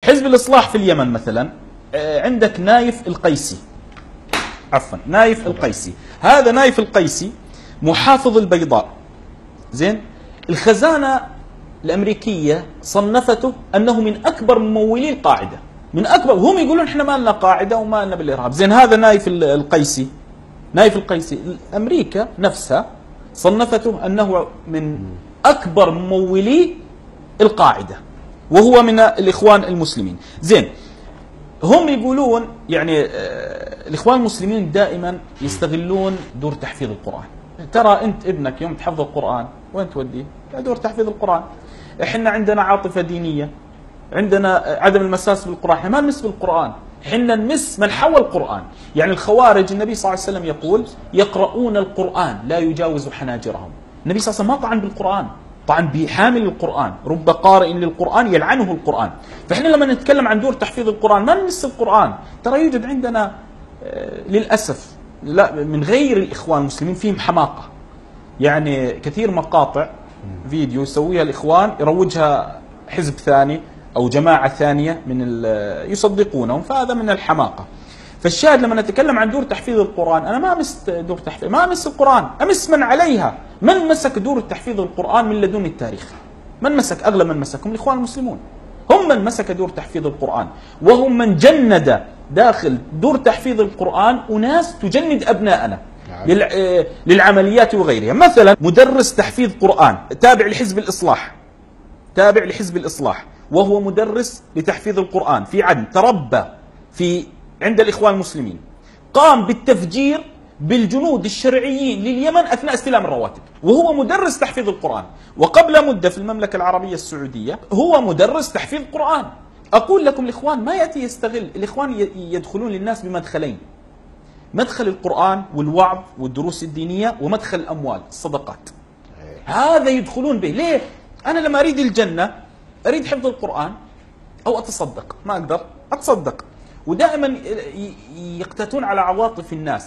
حزب الإصلاح في اليمن مثلا، عندك نايف القيسي، عفوا نايف القيسي، هذا نايف القيسي محافظ البيضاء، زين. الخزانة الأمريكية صنفته أنه من أكبر ممولي القاعدة، من أكبر. هم يقولون إحنا ما لنا قاعدة وما لنا بالإرهاب، زين. هذا نايف القيسي، نايف القيسي أمريكا نفسها صنفته أنه من أكبر ممولي القاعدة، وهو من الإخوان المسلمين، زين. هم يقولون يعني الإخوان المسلمين دائما يستغلون دور تحفيظ القرآن. ترى أنت ابنك يوم تحفظ القرآن وين توديه؟ دور تحفيظ القرآن. إحنا عندنا عاطفة دينية، عندنا عدم المساس بالقرآن، إحنا ما نمس بالقرآن، إحنا نمس من حول القرآن. يعني الخوارج النبي صلى الله عليه وسلم يقول يقرؤون القرآن لا يجاوز حناجرهم. النبي صلى الله عليه وسلم ما طعن بالقرآن، طعن بحامل القرآن، رب قارئ للقرآن يلعنه القرآن. فإحنا لما نتكلم عن دور تحفيظ القرآن ما نمس القرآن. ترى يوجد عندنا للأسف لا من غير الإخوان المسلمين فيهم حماقة. يعني كثير مقاطع فيديو يسويها الإخوان يروجها حزب ثاني أو جماعة ثانية من يصدقونهم، فهذا من الحماقة. فالشاهد لما نتكلم عن دور تحفيظ القرآن، أنا ما مست دور تحفيظ، ما أمس القرآن، أمس من عليها. من مسك دور تحفيظ القرآن من لدن التاريخ؟ من مسك؟ أغلب من مسكهم الإخوان المسلمون، هم من مسك دور تحفيظ القرآن، وهم من جند داخل دور تحفيظ القرآن أناس تجند أبناءنا للعمليات وغيرها. مثلا مدرس تحفيظ قرآن تابع لحزب الإصلاح، تابع لحزب الإصلاح، وهو مدرس لتحفيظ القرآن في عدن، تربى عند الإخوان المسلمين، قام بالتفجير بالجنود الشرعيين لليمن أثناء استلام الرواتب، وهو مدرس تحفيظ القرآن. وقبل مدة في المملكة العربية السعودية هو مدرس تحفيظ قرآن. أقول لكم الإخوان ما يأتي يستغل، الإخوان يدخلون للناس بمدخلين: مدخل القرآن والوعظ والدروس الدينية، ومدخل الأموال الصدقات. هذا يدخلون به. ليه؟ أنا لما أريد الجنة أريد حفظ القرآن أو أتصدق، ما أقدر أتصدق. ودائما يقتاتون على عواطف الناس.